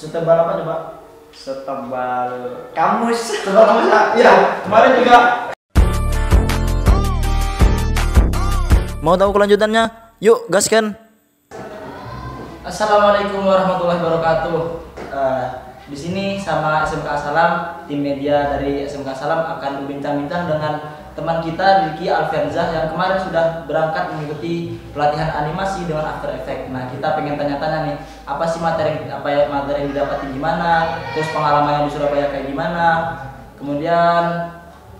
Setebal apa coba? Setebal kamus. Setebal kamus ya. Kemarin juga. Mau tahu kelanjutannya? Yuk, gaskan. Assalamualaikum warahmatullahi wabarakatuh. Di sini sama SMK Salam, tim media dari SMK Salam akan berbincang-bincang dengan teman kita Ricky Alfianzah yang kemarin sudah berangkat mengikuti pelatihan animasi dengan After Effects. Nah, kita pengen tanya-tanya nih, apa sih materi yang didapati gimana, terus pengalaman yang di Surabaya kayak gimana, kemudian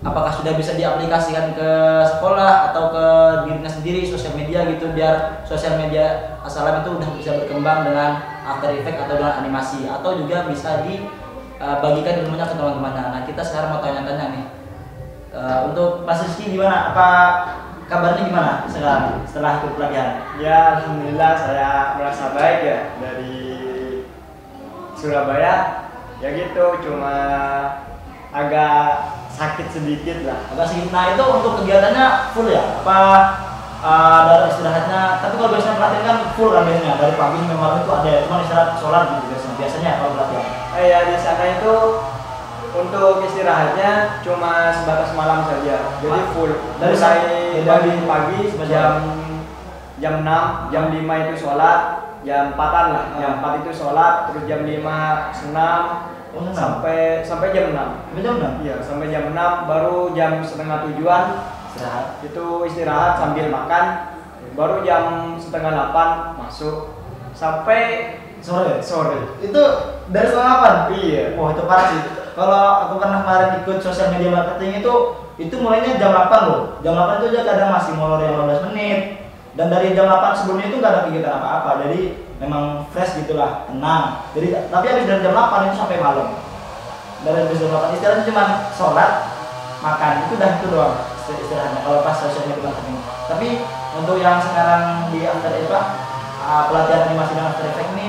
apakah sudah bisa diaplikasikan ke sekolah atau ke dirinya sendiri, sosial media gitu, biar sosial media Salam itu udah bisa berkembang dengan After Effects atau dengan animasi, atau juga bisa dibagikan ilmunya ke teman-temannya. Nah, kita sekarang mau tanya-tanya nih, untuk Mas Rizky gimana? Apa kabarnya gimana sekarang setelah ikut pelatihan? Ya, alhamdulillah saya merasa baik ya dari Surabaya. Ya gitu, cuma agak sakit sedikit lah. Agak sedikit. Nah, itu untuk kegiatannya full ya? Apa dari istirahatnya? Tapi kalau biasanya pelatihan kan full kan biasanya, dari pagi sampai malam itu ada, cuma istirahat sholat gitu biasanya kalau pelatihan. Ya di sana itu untuk istirahatnya cuma sebatas malam saja, jadi full. Dari pagi jam 6, jam 5 itu sholat, jam 4-an lah, jam 4 itu sholat, terus jam 5 senam, sampai jam 6. Sampai jam 6? Iya, sampai jam 6, baru jam setengah 7-an istirahat. itu istirahat sambil makan, baru jam setengah 8 masuk sampai Sore. Itu Dari setengah 8? Iya. Wah, itu parah sih. Kalau aku pernah kemarin ikut sosial media marketing itu mulainya jam 8 loh. Jam 8 itu aja kadang masih molor yang 15 menit. Dan dari jam 8 sebelumnya itu nggak ada kegiatan apa-apa. Jadi memang fresh gitulah, tenang. Jadi tapi habis dari jam 8 itu sampai malam. Dari jam 8 istirahatnya cuma sholat, makan, itu doang istirahatnya kalau pas sosial media marketing. Tapi untuk yang sekarang di After Effects, pelatihan animasi dan After Effects ini,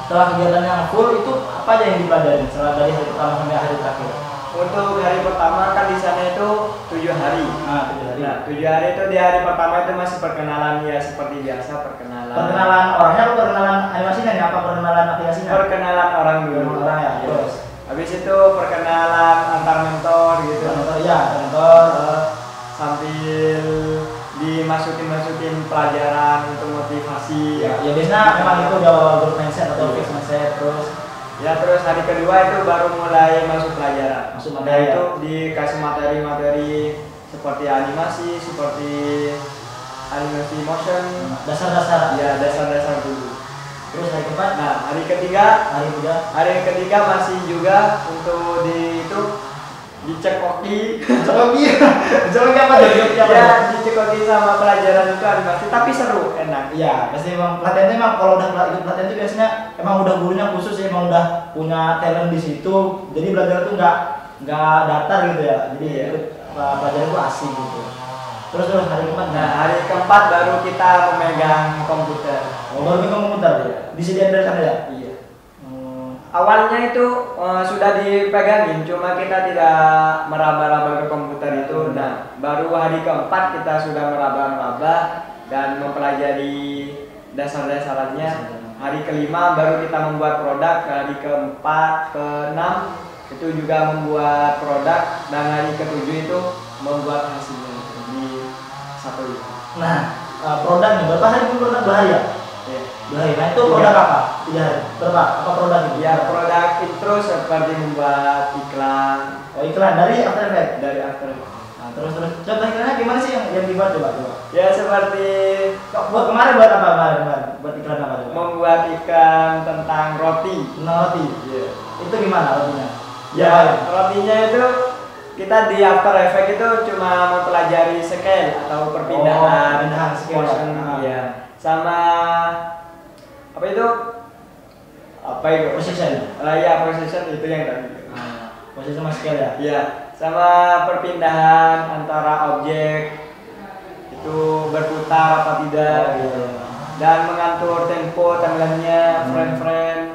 setelah kegiatan yang full itu apa aja yang dipelajari setelah dari hari pertama sampai hari terakhir? untuk hari pertama kan di sana itu 7 hari. 7 hari. Nah, 7 hari itu di hari pertama itu masih perkenalan ya seperti biasa perkenalan. Perkenalan orangnya atau perkenalan animasinya nih? Apa perkenalan aplikasinya? Perkenalan orang dulu. Orang ya. Terus. Habis itu perkenalan antar mentor gitu. Mentor. Sambil dimasukin pelajaran untuk motivasi. Ya biasanya memang itu udah grup mindset atau fixed mindset terus. Ya terus hari kedua itu baru mulai masuk pelajaran. Nah, itu dikasih materi-materi seperti animasi, seperti animasi motion, dasar-dasar. ya dasar-dasar dulu. Terus hari keempat? Nah hari ketiga masih juga untuk dicekoki. Dicekoki apa tuh? Ya dicekoki sama pelajaran itu animasi, tapi seru, enak. Iya, pasti emang pelatihannya emang kalau udah ikut pelatihan itu biasanya emang udah gurunya khusus ya, emang udah punya talent di situ. Jadi belajar tuh nggak datar gitu ya. Jadi ikut pelajaran itu asik gitu. Terus hari keempat. Nah hari keempat baru kita memegang komputer. Baru memegang komputer ya. Disediain dari sana ya? Iya. Awalnya itu sudah dipegangin, cuma kita tidak meraba-raba ke komputer itu. Nah, baru hari keempat kita sudah meraba-raba dan mempelajari dasar-dasarnya. Hari kelima baru kita membuat produk. Hari keempat, keenam itu juga membuat produk, dan hari ketujuh itu membuat hasilnya di satu itu. Nah, produknya berapa hari pun produk bahaya? Bahaya. Nah itu produk apa? 3 hari. Berapa? Apa produk itu? Ya produk intro seperti membuat iklan. Oh iklan dari After Effects. Dari After Effects. Nah, terus coba iklannya gimana sih yang dibuat coba? Ya seperti buat kemarin buat apa kemarin? Buat iklan apa coba? Membuat iklan tentang roti. Tentang roti. Iya. Itu gimana rotinya? Ya rotinya itu kita di After Effects itu cuma mempelajari scale atau perpindahan scale. Ya. Sama apa itu precision. Ya precision itu yang tadi. Precision sama scale ya. Iya, sama perpindahan antara objek itu berputar apa tidak gitu. Dan mengatur tempo timelinenya, frame-frame.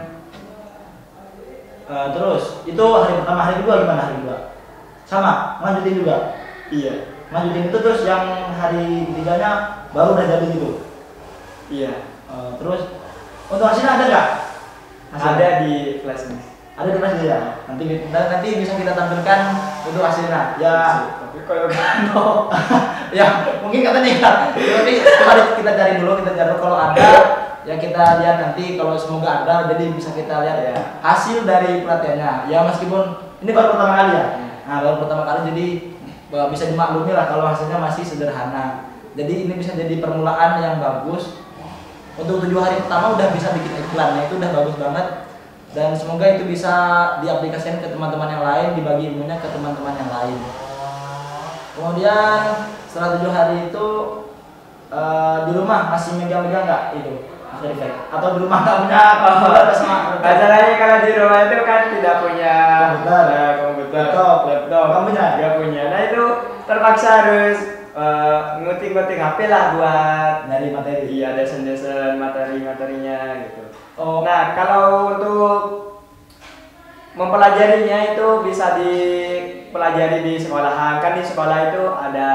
Terus itu hari pertama, hari kedua gimana hari kedua? Sama, lanjutin juga. Iya. Lanjutin itu terus yang hari ketiganya baru udah jadi gitu. Iya. Terus untuk hasilnya ada nggak? Ada di flash disk. Ada di Mas ya. Nanti bisa kita tampilkan untuk hasilnya. Ya. Tapi kalau kano Ya mungkin katanya tapi mari kita cari dulu kalau ada ya kita lihat nanti kalau semoga ada jadi bisa kita lihat ya hasil dari pelatihannya ya meskipun ini baru pertama kali ya. Nah baru pertama kali jadi bisa dimaklumi lah kalau hasilnya masih sederhana. Jadi ini bisa jadi permulaan yang bagus. Untuk 7 hari pertama udah bisa bikin iklan, nah itu udah bagus banget. Dan semoga itu bisa diaplikasikan ke teman-teman yang lain, dibagi ilmunya ke teman-teman yang lain. Kemudian setelah 7 hari itu di rumah masih megang-megang nggak itu Mas Rifek? Atau di rumah nggak punya masalahnya kalau di rumah itu kan tidak punya komputer, laptop, nggak punya? Nggak punya. Nah itu terpaksa harus nguting-nguting HP lah buat Nyari materi. Iya, desain-desain materi-materinya gitu. Oh. Nah, kalau untuk mempelajarinya itu bisa dipelajari di sekolahan. Kan di sekolah itu ada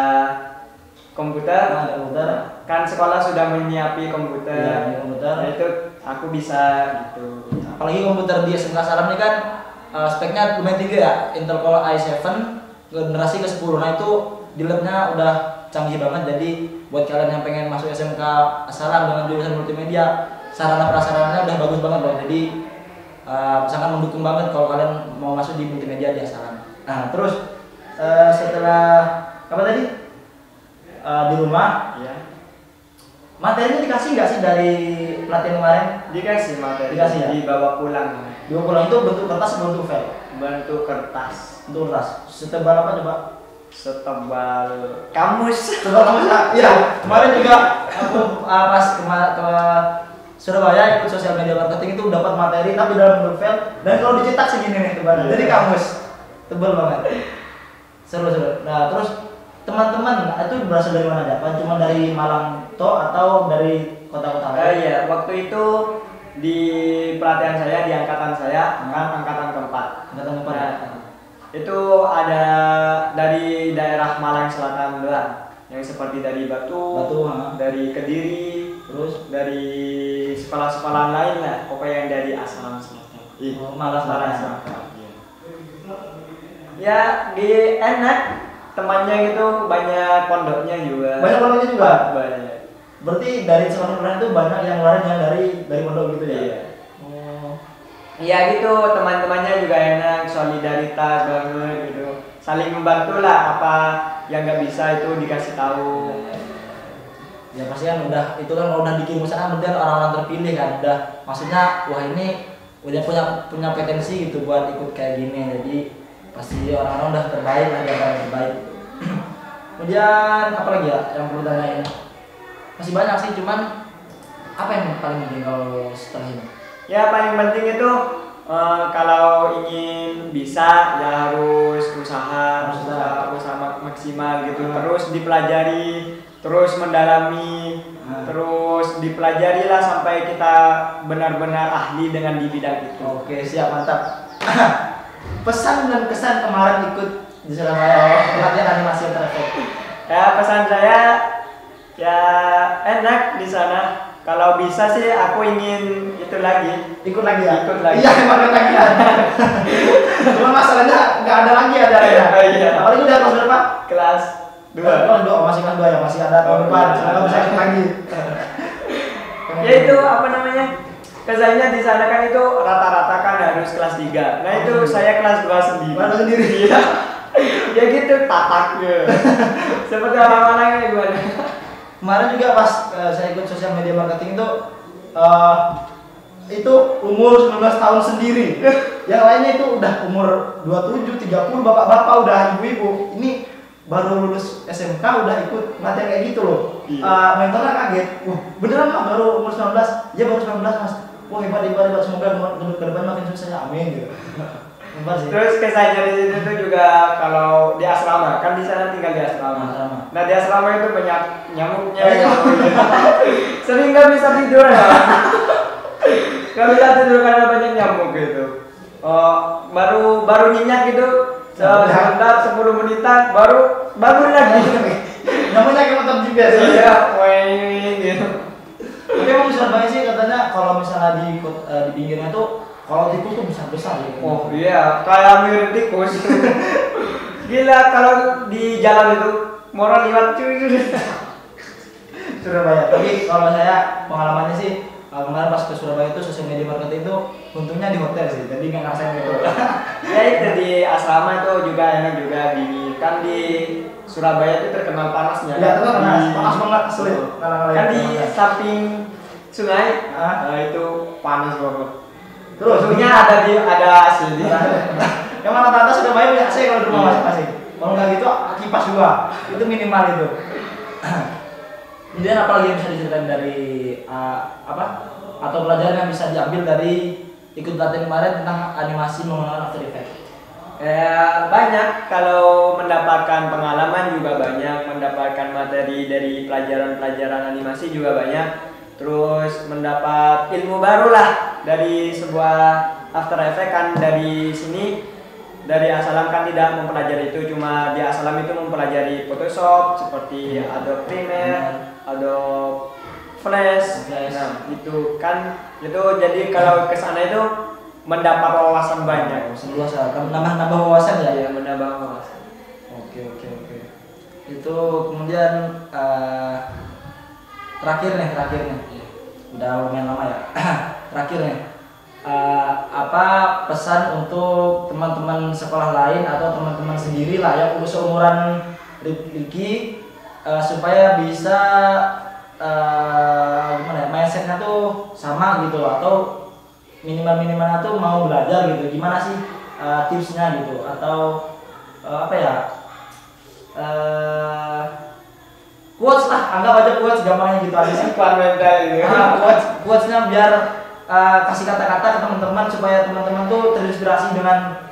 komputer. Ada komputer. Kan sekolah sudah menyiapi komputer. Iya, komputer. Nah, itu aku bisa gitu. Apalagi komputer di SMK Salam ini kan speknya lumayan tinggi ya. Intel Core i7 generasi ke-10. Nah, itu di labnya udah canggih banget. Jadi buat kalian yang pengen masuk SMK Salam dengan jurusan multimedia, sarana prasarananya udah bagus banget loh. Jadi sangat mendukung banget kalau kalian mau masuk di multimedia di Salam. Nah, terus setelah apa tadi? Di rumah Iya. materinya dikasih nggak sih dari pelatihan kemarin? Dikasih materi. Dikasih ya? Dibawa pulang. Dua pulang itu bentuk kertas atau bentuk file? Bentuk kertas. Bentuk kertas. Setebal apa coba? Setebal kamus. Setebal kamus ya? Iya. Kemarin juga aku pas ke Surabaya ikut sosial media marketing itu dapat materi tapi dalam bentuk file dan kalau dicetak segini nih tebalnya. Jadi kamus tebal banget. Seru-seru. Nah terus teman-teman itu berasal dari mana aja? Apa cuma dari Malang toh atau dari kota-kota lain? Iya, waktu itu di pelatihan saya, di angkatan saya, kan angkatan keempat. Angkatan keempat. Nah, itu ada dari daerah Malang Selatan lah, yang seperti dari Batu, dari Kediri, terus dari sekolah-sekolah lain lah, pokoknya yang dari Asalam Selatan. Malang Selatan. Ya, di enak. Temannya gitu banyak pondoknya juga. Banyak pondoknya juga. Banyak. Berarti dari sekolah itu banyak yang lain yang dari pondok gitu ya. Iya. Iya gitu, teman-temannya juga enak, solidaritas banget gitu. Saling membantu lah, apa yang nggak bisa itu dikasih tahu. Ya pasti kan udah itu kan udah dikirim sana kemudian orang-orang terpilih kan udah maksudnya wah ini udah punya potensi gitu buat ikut kayak gini jadi pasti orang-orang udah terbaik lah yang terbaik. Kemudian apa lagi ya yang perlu tanyain? Masih banyak sih cuman apa yang paling penting kalau setelah ini? Ya paling penting itu kalau ingin bisa ya harus usaha maksimal gitu. Terus dipelajari, terus mendalami, terus dipelajari lah sampai kita benar-benar ahli dengan di bidang itu. Oke siap mantap. Pesan dan kesan kemarin ikut di Surabaya pelatihan animasi After Effects. Ya pesan saya ya enak di sana. Kalau bisa sih aku ingin itu lagi. Ikut lagi ya? Ikut lagi. Iya emang ada lagi ya. Cuma masalahnya nggak ada lagi acaranya. Iya. Apalagi udah kelas berapa? Kelas 2. Kelas 2 masih kelas 2 ya masih ada tahun depan. Semoga bisa ikut lagi. Ya itu apa namanya? Kesannya di sana kan itu rata-rata kan harus kelas 3. Nah itu saya kelas 2 sendiri. Baru sendiri. Iya. Ya gitu tataknya. Seperti orang-orang kayak gimana? Kemarin juga pas saya ikut sosial media marketing itu umur 19 tahun sendiri. Yang lainnya itu udah umur 27, 30 bapak-bapak udah ibu-ibu. Ini baru lulus SMK udah ikut materi kayak gitu loh. Iya. Mentornya kaget. Wah, beneran Mas baru umur 19? Ya baru 19 Mas. Wah hebat semoga ke depan makin sukses ya. Amin gitu. Hebat sih. Terus kesannya di situ tuh juga kalau di asrama kan di sana tinggal di asrama. Nah di asrama itu banyak nyamuknya. Sering nggak bisa tidur ya. Nggak bisa tidur karena banyak nyamuk gitu. Baru nyenyak gitu. Sebentar 10 menitan baru bangun lagi. Nyamuknya kayak motor GPS. Iya, weng gitu. Tapi emang di Surabaya sih katanya kalau misalnya di pinggirnya tuh kalau tikus tuh besar gitu. Oh iya, kayak mirip tikus. Gila kalau di jalan itu mau lewat cuy. Surabaya. Tapi kalau saya pengalamannya sih kemarin pas ke Surabaya itu social media marketing itu untungnya di hotel sih, jadi nggak ngerasain gitu. Ya itu di asrama itu juga enak juga kan di Surabaya itu terkenal panasnya. Ya itu panas banget sulit. Kan di samping sungai, itu panas banget. Terus untungnya ada AC di. Yang rata-rata Surabaya punya AC kalau di rumah masing-masing. Kalau nggak gitu kipas juga, itu minimal itu. Kemudian apa lagi yang bisa diceritain dari atau pelajaran yang bisa diambil dari ikut pelatihan kemarin tentang animasi menggunakan After Effects? Banyak, kalau mendapatkan pengalaman juga banyak, mendapatkan materi dari pelajaran-pelajaran animasi juga banyak, terus mendapat ilmu baru lah dari sebuah After Effects. Kan dari sini, dari Asalam kan tidak mempelajari itu, cuma di Asalam itu mempelajari Photoshop seperti Adobe Premiere, Adobe Flash. Nah itu kan, itu jadi kalau ke sana itu mendapat wawasan banyak. Luas ya, nambah wawasan ya? Ya, menambah wawasan. Oke. Itu kemudian terakhir nih, udah lumayan lama ya. Terakhir nih, apa pesan untuk teman-teman sekolah lain atau teman-teman sendiri lah yang seumuran Ricky supaya bisa gimana ya, mindsetnya tuh sama gitu atau minimalnya tuh mau belajar gitu, gimana sih tipsnya gitu atau apa ya, quotes lah, anggap aja quotes, gampangnya gitu aja sih. Quotesnya biar kasih kata-kata ke teman-teman supaya teman-teman tuh terinspirasi dengan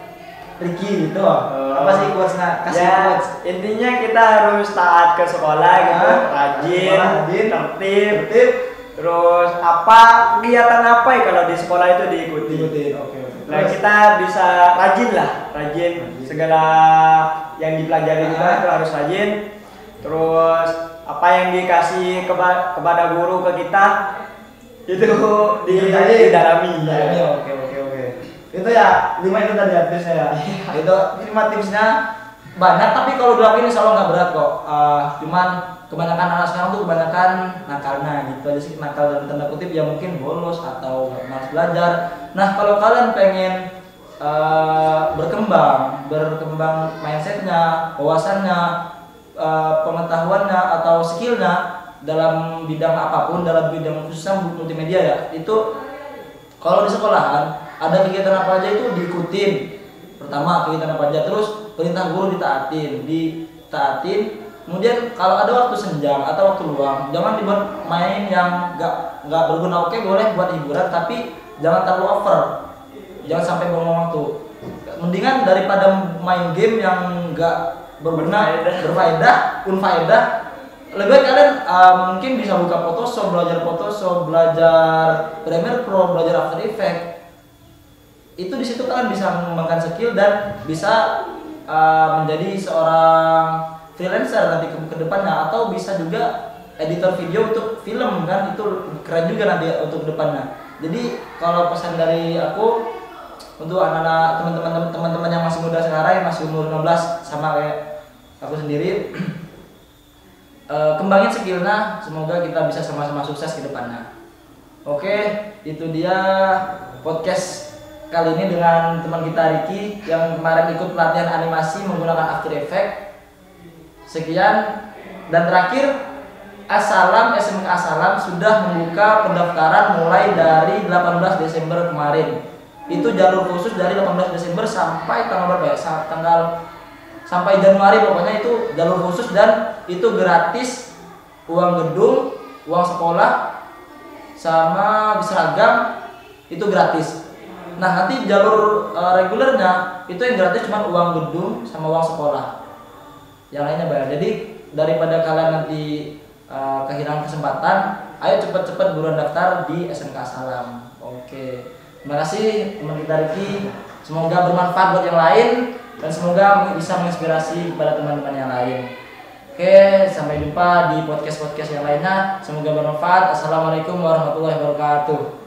Ricky gitu. Apa sih quotesnya? Kasih quotes. Intinya kita harus taat ke sekolah gitu, rajin, tertib. Terus kegiatan apa ya kalau di sekolah itu diikuti. Oke. Nah, kita bisa rajin segala yang dipelajari kita itu harus rajin. Terus apa yang dikasih kepada guru ke kita itu didalami. Oke. Itu ya 5 itu tadi tipsnya ya. Itu 5 tipsnya banyak, tapi kalau dilakuin insya Allah nggak berat kok. Cuman kebanyakan anak sekarang tuh kebanyakan nakalnya gitu aja sih, nakal dalam tanda kutip ya, mungkin bolos atau malas belajar. Nah kalau kalian pengen berkembang mindsetnya, wawasannya, pengetahuannya atau skillnya dalam bidang apapun, dalam bidang khususnya multimedia ya, itu kalau di sekolahan ada kegiatan apa aja itu diikutin. Pertama kegiatan apa aja, terus perintah guru ditaatin. Kemudian kalau ada waktu senjang atau waktu luang, jangan dibuat main yang nggak berguna. Oke, boleh buat hiburan, tapi jangan terlalu over. Jangan sampai buang waktu. Mendingan daripada main game yang nggak berguna, unfaedah, lebih baik kalian mungkin bisa buka Photoshop, belajar Premiere Pro, belajar After Effects. Itu di situ kalian bisa mengembangkan skill dan bisa menjadi seorang freelancer nanti ke depannya, atau bisa juga editor video untuk film kan, itu keren juga nanti untuk depannya. Jadi kalau pesan dari aku untuk anak-anak teman-teman yang masih muda sekarang, yang masih umur 16 sama kayak aku sendiri, kembangin skillnya, semoga kita bisa sama-sama sukses ke depannya. Oke, itu dia podcast kali ini dengan teman kita Ricky yang kemarin ikut pelatihan animasi menggunakan After Effects. Sekian, dan terakhir SMK Asalam sudah membuka pendaftaran mulai dari 18 Desember kemarin. Itu jalur khusus dari 18 Desember sampai tanggal berapa ya? Sampai Januari pokoknya, itu jalur khusus dan itu gratis, uang gedung, uang sekolah, sama seragam itu gratis. Nah nanti jalur regulernya itu yang gratis cuma uang gedung sama uang sekolah, yang lainnya bayar. Jadi daripada kalian nanti kehilangan kesempatan, ayo cepet-cepet buruan daftar di SMK Asalam. Oke, terima kasih teman kita Ricky, semoga bermanfaat buat yang lain dan semoga bisa menginspirasi kepada teman-teman yang lain. Oke, sampai jumpa di podcast-podcast yang lainnya. Semoga bermanfaat. Assalamualaikum warahmatullahi wabarakatuh.